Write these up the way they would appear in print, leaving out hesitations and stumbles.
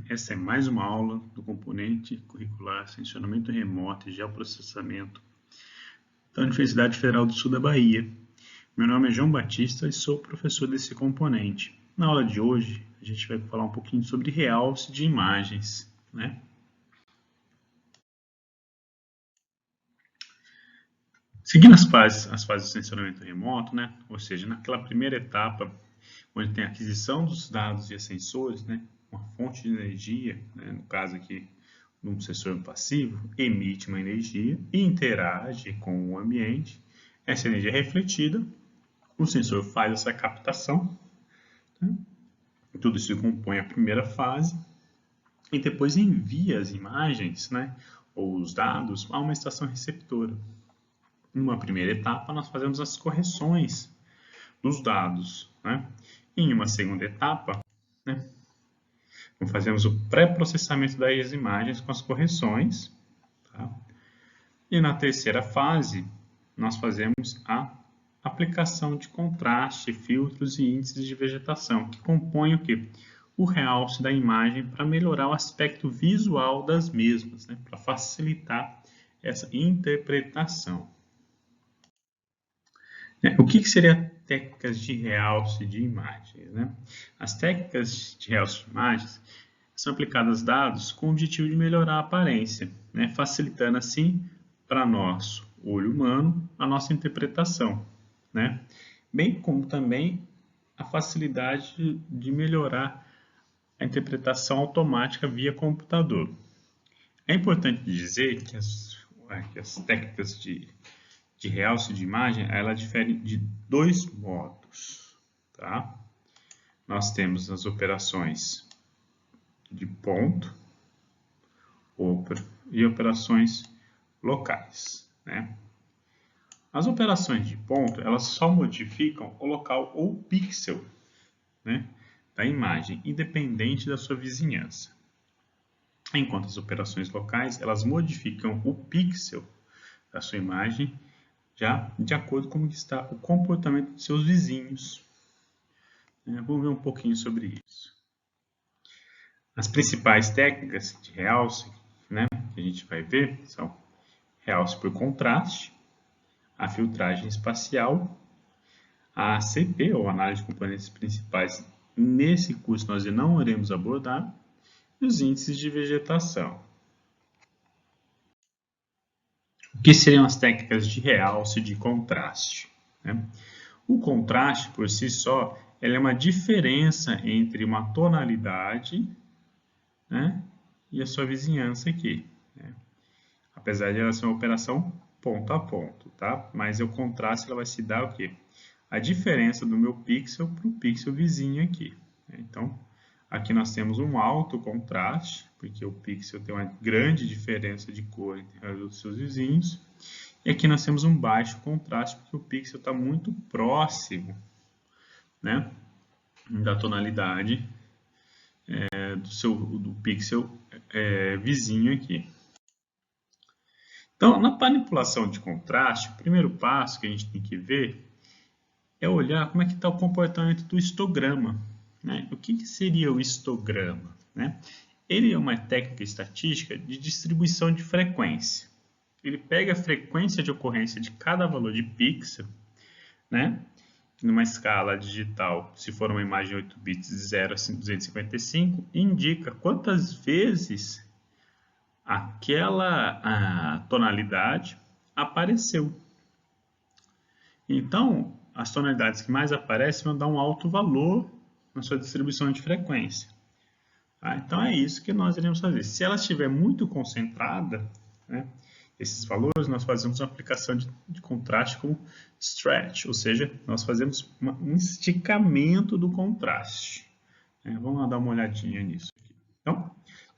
Essa é mais uma aula do componente curricular Sensionamento Remoto e Geoprocessamento da Universidade Federal do Sul da Bahia. Meu nome é João Batista e sou professor desse componente. Na aula de hoje, a gente vai falar um pouquinho sobre realce de imagens, né? Seguindo as fases de sensoramento remoto, né? Ou seja, naquela primeira etapa, onde tem a aquisição dos dados via sensores, né? Uma fonte de energia, né? No caso aqui, um sensor passivo, emite uma energia e interage com o ambiente. Essa energia é refletida, o sensor faz essa captação, né? Tudo isso compõe a primeira fase, e depois envia as imagens, né? Ou os dados a uma estação receptora. Numa primeira etapa, nós fazemos as correções dos dados, né? Em uma segunda etapa, né, fazemos o pré-processamento das imagens com as correções, tá? E na terceira fase, nós fazemos a aplicação de contraste, filtros e índices de vegetação, que compõem o quê? O realce da imagem para melhorar o aspecto visual das mesmas, né? Para facilitar essa interpretação. O que seriam técnicas de realce de imagens, né? As técnicas de realce de imagens são aplicadas a dados com o objetivo de melhorar a aparência, né? Facilitando assim para nós, olho humano, a nossa interpretação, né? Bem como também a facilidade de melhorar a interpretação automática via computador. É importante dizer que as técnicas de realce de imagem, ela difere de dois modos, tá? Nós temos as operações de ponto e operações locais, né? As operações de ponto, elas só modificam o local ou pixel, né, da imagem, independente da sua vizinhança. Enquanto as operações locais, elas modificam o pixel da sua imagem já de acordo com como está o comportamento de seus vizinhos. Vamos ver um pouquinho sobre isso. As principais técnicas de realce, né, que a gente vai ver são realce por contraste, a filtragem espacial, a ACP, ou análise de componentes principais. Nesse curso nós não iremos abordar, e os índices de vegetação. O que seriam as técnicas de realce e de contraste, né? O contraste, por si só, é uma diferença entre uma tonalidade, né, e a sua vizinhança aqui, né? Apesar de ela ser uma operação ponto a ponto, tá? Mas o contraste ela vai se dar o quê? A diferença do meu pixel para o pixel vizinho aqui, né? Então, aqui nós temos um alto contraste, porque o pixel tem uma grande diferença de cor entre os seus vizinhos. E aqui nós temos um baixo contraste, porque o pixel está muito próximo, né, da tonalidade do pixel vizinho aqui. Então, na manipulação de contraste, o primeiro passo que a gente tem que ver é olhar como é que está o comportamento do histograma, né? O que seria o histograma, né? Ele é uma técnica estatística de distribuição de frequência. Ele pega a frequência de ocorrência de cada valor de pixel, né, numa escala digital, se for uma imagem de 8 bits de 0 a 255, indica quantas vezes aquela tonalidade apareceu. Então, as tonalidades que mais aparecem vão dar um alto valor na sua distribuição de frequência. Tá? Então, é isso que nós iremos fazer. Se ela estiver muito concentrada, né, esses valores, nós fazemos uma aplicação de contraste com stretch, ou seja, nós fazemos um esticamento do contraste. Vamos lá dar uma olhadinha nisso aqui. Então,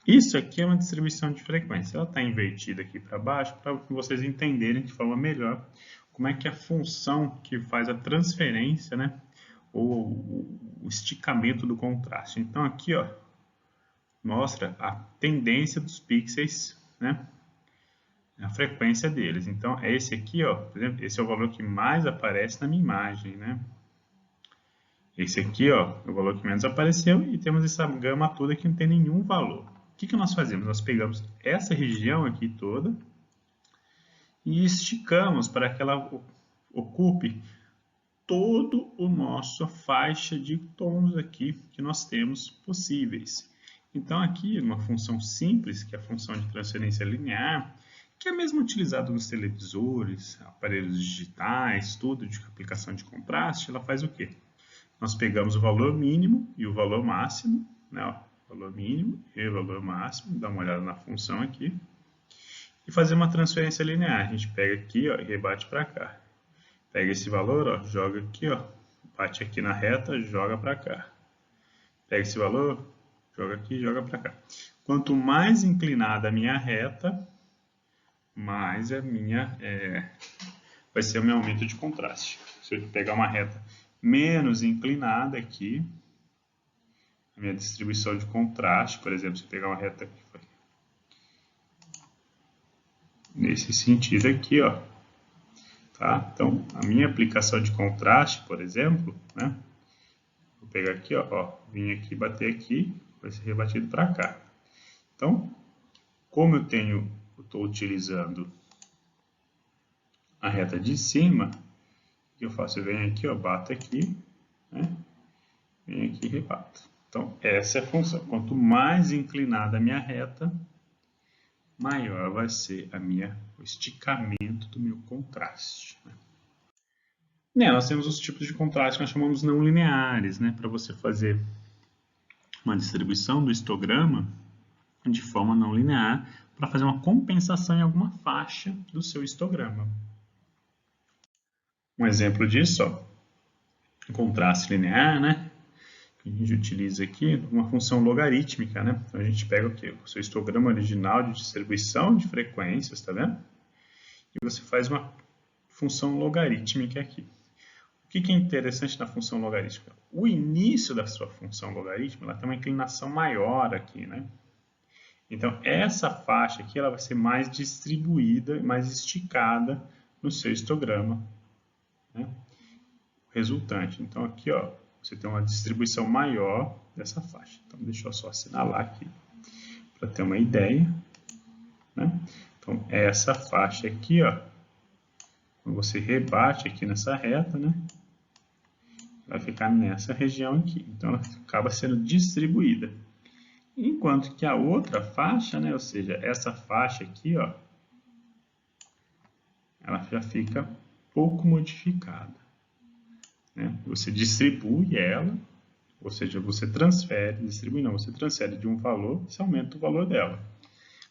isso aqui é uma distribuição de frequência. Ela está invertida aqui para baixo para vocês entenderem de forma melhor como é que é a função que faz a transferência, né, ou o esticamento do contraste. Então, aqui, ó, mostra a tendência dos pixels, né, a frequência deles. Então, é esse aqui, ó, por exemplo, esse é o valor que mais aparece na minha imagem, né? Esse aqui, ó, o valor que menos apareceu, e temos essa gama toda que não tem nenhum valor. O que nós fazemos? Nós pegamos essa região aqui toda e esticamos para que ela ocupe todo o nossa faixa de tons aqui que nós temos possíveis. Então aqui, uma função simples, que é a função de transferência linear, que é mesmo utilizada nos televisores, aparelhos digitais, tudo de aplicação de contraste, ela faz o quê? Nós pegamos o valor mínimo e o valor máximo, né? Ó, valor mínimo e o valor máximo, dá uma olhada na função aqui, e fazer uma transferência linear. A gente pega aqui, ó, e rebate para cá. Pega esse valor, ó, joga aqui, ó, bate aqui na reta, joga para cá. Pega esse valor, joga aqui, joga para cá. Quanto mais inclinada a minha reta, mais a minha vai ser o meu aumento de contraste. Se eu pegar uma reta menos inclinada aqui, a minha distribuição de contraste, por exemplo, se eu pegar uma reta nesse sentido aqui, ó, tá? Então, a minha aplicação de contraste, por exemplo, né? Vou pegar aqui, ó, vim aqui, bater aqui, vai ser rebatido para cá. Então, como eu estou utilizando a reta de cima, o que eu faço? Eu venho aqui, ó, bato aqui, né? Venho aqui e rebato. Então, essa é a função. Quanto mais inclinada a minha reta, maior vai ser o esticamento do meu contraste. Nós temos os tipos de contraste que nós chamamos não lineares, né? Para você fazer uma distribuição do histograma de forma não linear, para fazer uma compensação em alguma faixa do seu histograma. Um exemplo disso, ó, contraste linear, né? Que a gente utiliza aqui uma função logarítmica, né? Então a gente pega o quê? O seu histograma original de distribuição de frequências, tá vendo? E você faz uma função logarítmica aqui. O que é interessante na função logarítmica? O início da sua função logarítmica, ela tem uma inclinação maior aqui, né? Então, essa faixa aqui ela vai ser mais distribuída, mais esticada no seu histograma, né? Resultante. Então, aqui, ó, você tem uma distribuição maior dessa faixa. Então, deixa eu só assinalar aqui para ter uma ideia, né? Então, essa faixa aqui, ó, quando você rebate aqui nessa reta, né? Vai ficar nessa região aqui. Então, ela acaba sendo distribuída. Enquanto que a outra faixa, né, ou seja, essa faixa aqui, ó, ela já fica pouco modificada, né? Você distribui ela, ou seja, você transfere, distribui não, você transfere de um valor, você aumenta o valor dela.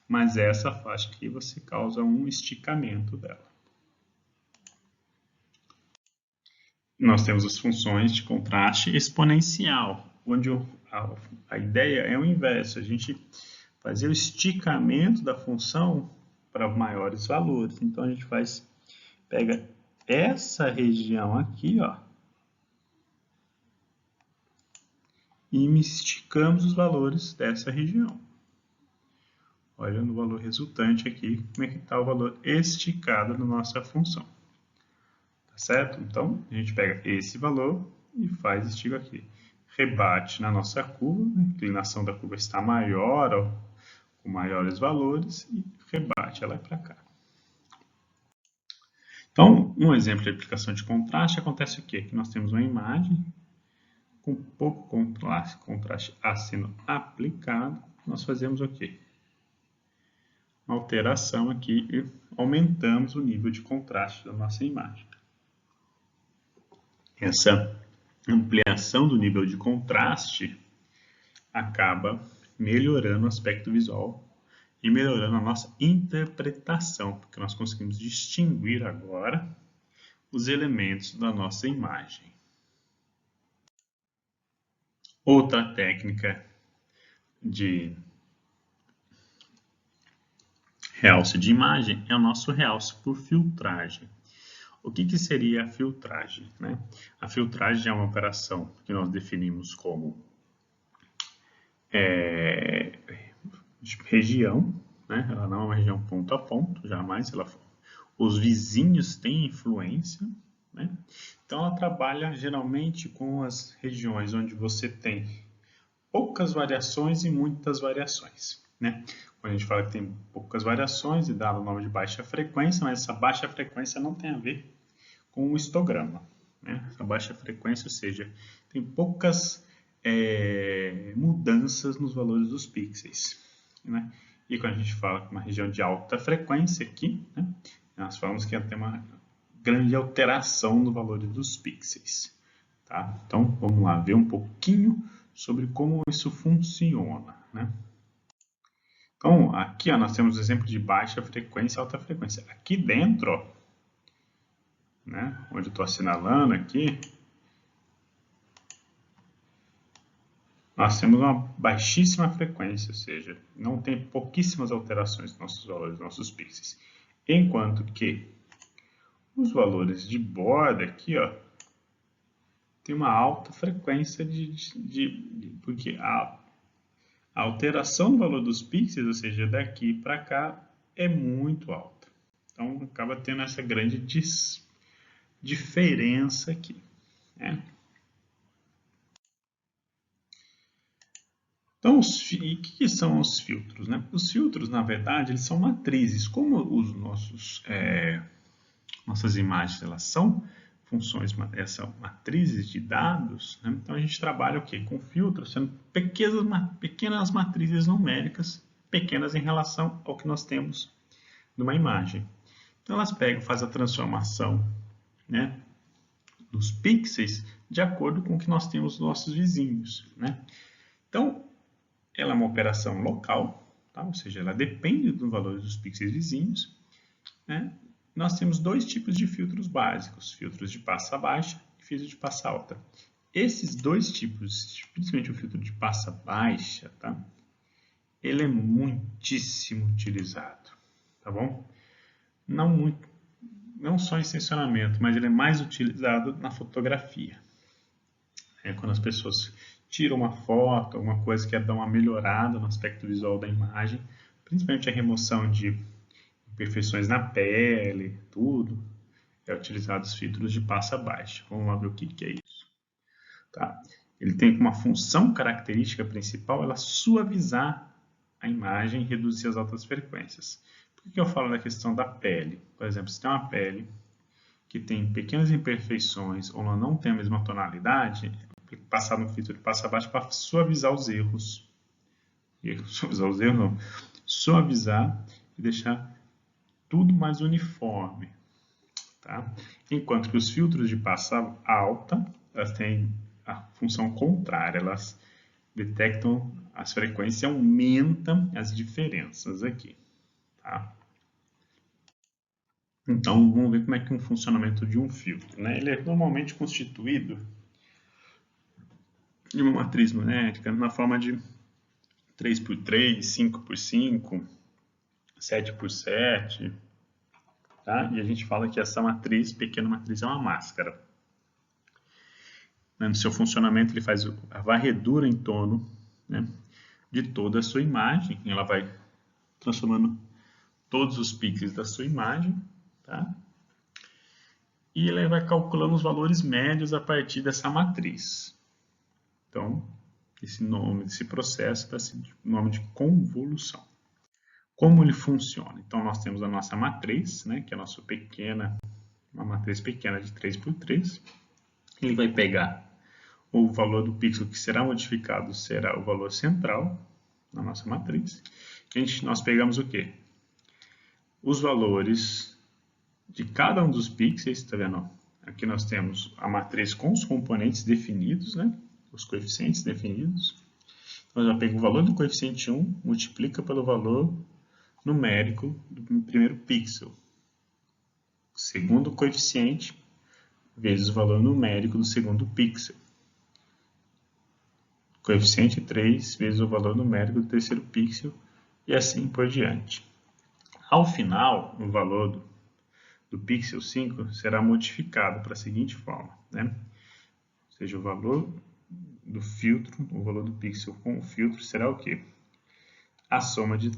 Mas essa faixa aqui você causa um esticamento dela. Nós temos as funções de contraste exponencial, onde a ideia é o inverso, a gente fazer o esticamento da função para maiores valores. Então, a gente pega essa região aqui, ó, e esticamos os valores dessa região. Olha no valor resultante aqui, como é que está o valor esticado da nossa função. Tá certo? Então, a gente pega esse valor e estica aqui. Rebate na nossa curva, a inclinação da curva está maior, ó, com maiores valores, e rebate ela para cá. Então, um exemplo de aplicação de contraste acontece o quê? Que nós temos uma imagem com pouco contraste A sendo aplicado, nós fazemos o quê? Uma alteração aqui e aumentamos o nível de contraste da nossa imagem. Essa ampliação do nível de contraste acaba melhorando o aspecto visual e melhorando a nossa interpretação, porque nós conseguimos distinguir agora os elementos da nossa imagem. Outra técnica de realce de imagem é o nosso realce por filtragem. O que seria a filtragem, né? A filtragem é uma operação que nós definimos como região, né? Ela não é uma região ponto a ponto, jamais os vizinhos têm influência, né? Então, ela trabalha geralmente com as regiões onde você tem poucas variações e muitas variações, né? Quando a gente fala que tem poucas variações, e dá o nome de baixa frequência, mas essa baixa frequência não tem a ver com o histograma, né? Essa baixa frequência, ou seja, tem poucas mudanças nos valores dos pixels, né? E quando a gente fala que uma região de alta frequência aqui, né, nós falamos que tem uma grande alteração no valor dos pixels, tá? Então, vamos lá ver um pouquinho sobre como isso funciona, né? Então, aqui ó, nós temos o exemplo de baixa frequência e alta frequência. Aqui dentro, ó, né, onde eu estou assinalando aqui, nós temos uma baixíssima frequência, ou seja, não tem pouquíssimas alterações nos nossos valores, nos nossos pixels. Enquanto que os valores de borda aqui, ó, tem uma alta frequência porque a alteração do valor dos pixels, ou seja, daqui para cá, é muito alta. Então, acaba tendo essa grande diferença aqui, né? Então, o que são os filtros, né? Os filtros, na verdade, eles são matrizes. Como os nossas imagens elas são funções, são matrizes de dados, né? Então a gente trabalha o quê? Com filtros, sendo pequenas matrizes numéricas, pequenas em relação ao que nós temos numa imagem. Então elas pegam, fazem a transformação, né, dos pixels de acordo com o que nós temos nos nossos vizinhos, né? Então, ela é uma operação local, tá? Ou seja, ela depende dos valores dos pixels vizinhos, né? Nós temos dois tipos de filtros básicos, filtros de passa baixa e filtros de passa alta. Esses dois tipos, principalmente o filtro de passa baixa, tá? Ele é muitíssimo utilizado, tá bom? Não só em seccionamento, mas ele é mais utilizado na fotografia. Quando as pessoas tiram uma foto, alguma coisa que quer dar uma melhorada no aspecto visual da imagem, principalmente a remoção de imperfeições na pele, tudo, é utilizado os filtros de passa baixa. Vamos lá ver o que é isso. Tá? Ele tem uma função característica principal, ela suavizar a imagem e reduzir as altas frequências. Por que eu falo da questão da pele? Por exemplo, se tem uma pele que tem pequenas imperfeições ou ela não tem a mesma tonalidade, passar no filtro de passa baixa para suavizar os erros. Suavizar os erros não. Suavizar e deixar tudo mais uniforme. Tá? Enquanto que os filtros de passa alta, elas têm a função contrária, elas detectam as frequências e aumentam as diferenças aqui. Tá? Então, vamos ver como é que é o funcionamento de um filtro, né? Ele é normalmente constituído de uma matriz numérica na forma de 3x3, 5x5, 7x7, tá? E a gente fala que essa matriz, pequena matriz, é uma máscara. No seu funcionamento, ele faz a varredura em torno, né, de toda a sua imagem. Ela vai transformando todos os pixels da sua imagem, tá? E ele vai calculando os valores médios a partir dessa matriz. Então, esse nome desse processo dá o nome de convolução. Como ele funciona? Então, nós temos a nossa matriz, né, que é a nossa uma matriz pequena de 3x3. Ele vai pegar o valor do pixel que será modificado, será o valor central na nossa matriz. Nós pegamos o quê? Os valores de cada um dos pixels, tá vendo? Aqui nós temos a matriz com os componentes definidos, né? Os coeficientes definidos. Então, eu já pego o valor do coeficiente 1, multiplica pelo valor numérico do primeiro pixel. Segundo coeficiente, vezes o valor numérico do segundo pixel. Coeficiente 3 vezes o valor numérico do terceiro pixel e assim por diante. Ao final, o valor do pixel 5 será modificado para a seguinte forma, né? Ou seja, o valor do filtro, o valor do pixel com o filtro será o quê? A soma de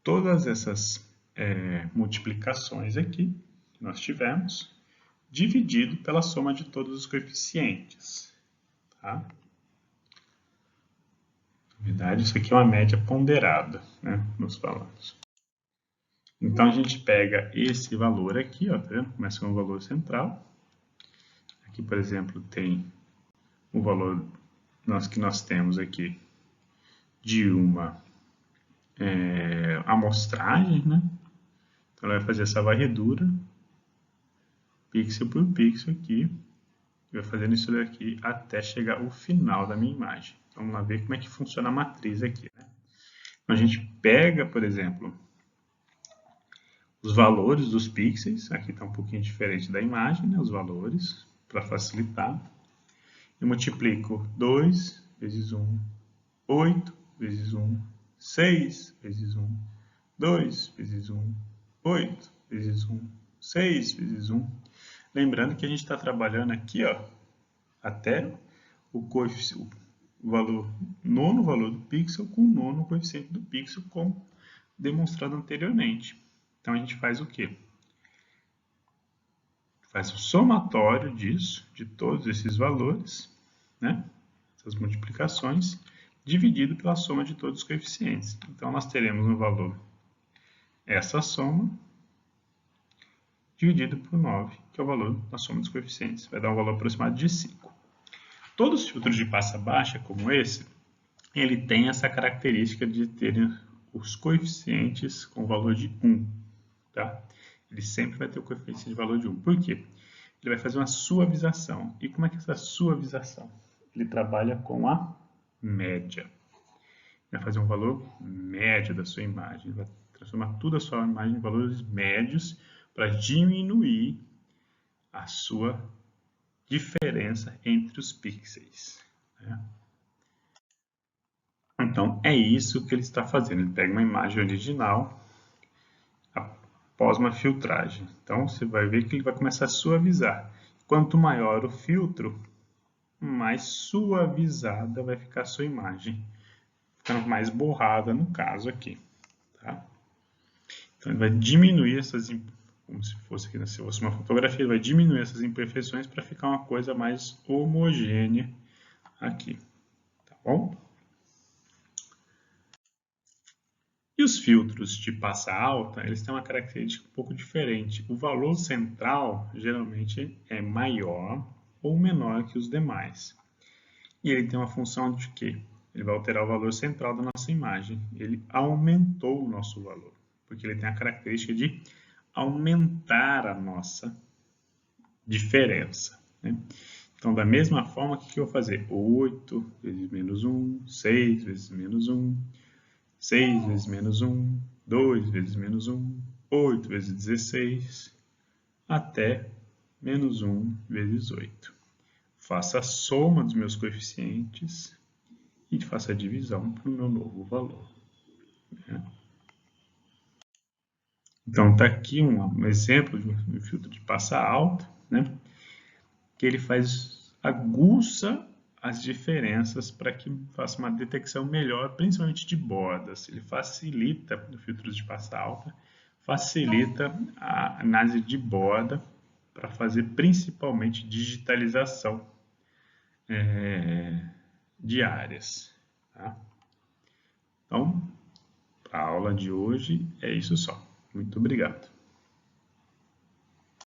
todas essas multiplicações aqui, que nós tivemos, dividido pela soma de todos os coeficientes. Tá? Na verdade, isso aqui é uma média ponderada, né, nos valores. Então, a gente pega esse valor aqui, ó, tá vendo? Começa com o valor central. Aqui, por exemplo, tem o valor que nós temos aqui de uma amostragem, né? Então, ela vai fazer essa varredura, pixel por pixel aqui, e vai fazendo isso daqui até chegar ao final da minha imagem. Então, vamos lá ver como é que funciona a matriz aqui, né? Então, a gente pega, por exemplo, os valores dos pixels, aqui está um pouquinho diferente da imagem, né? Os valores, para facilitar. Eu multiplico 2 vezes 1, 8 vezes 1, 6 vezes 1, 2 vezes 1, 8 vezes 1, 6 vezes 1. Lembrando que a gente está trabalhando aqui, ó, até o valor, nono valor do pixel com o nono coeficiente do pixel, como demonstrado anteriormente. Então, a gente faz o quê? Faz o somatório disso, de todos esses valores, né? Essas multiplicações, dividido pela soma de todos os coeficientes. Então, nós teremos no valor essa soma, dividido por 9, que é o valor da soma dos coeficientes. Vai dar um valor aproximado de 5. Todos os filtros de passa baixa, como esse, ele tem essa característica de terem os coeficientes com valor de 1. Tá? Ele sempre vai ter o coeficiente de valor de 1. Por quê? Ele vai fazer uma suavização. E como é que é essa suavização? Ele trabalha com a média. Ele vai fazer um valor médio da sua imagem. Ele vai transformar toda a sua imagem em valores médios para diminuir a sua diferença entre os pixels. Né? Então, é isso que ele está fazendo. Ele pega uma imagem original após uma filtragem. Então, você vai ver que ele vai começar a suavizar. Quanto maior o filtro, mais suavizada vai ficar a sua imagem. Ficando mais borrada no caso aqui. Tá? Então, ele vai diminuir essas, como se fosse aqui, se fosse uma fotografia, ele vai diminuir essas imperfeições para ficar uma coisa mais homogênea aqui. Tá bom? E os filtros de passa alta, eles têm uma característica um pouco diferente. O valor central, geralmente, é maior ou menor que os demais. E ele tem uma função de quê? Ele vai alterar o valor central da nossa imagem. Ele aumentou o nosso valor, porque ele tem a característica de aumentar a nossa diferença. Né? Então, da mesma forma, o que eu vou fazer? 8 vezes menos 1, 6 vezes menos 1, 6 vezes menos 1, 2 vezes menos 1, 8 vezes 16, até menos 1 vezes 8. Faça a soma dos meus coeficientes e faça a divisão para o meu novo valor. Então, está aqui um exemplo de um filtro de passa alta, né? Que ele aguça as diferenças para que faça uma detecção melhor, principalmente de bordas. Ele facilita, no filtro de passa alta, facilita a análise de borda para fazer principalmente digitalização de áreas. Tá? Então, a aula de hoje é isso só. Muito obrigado.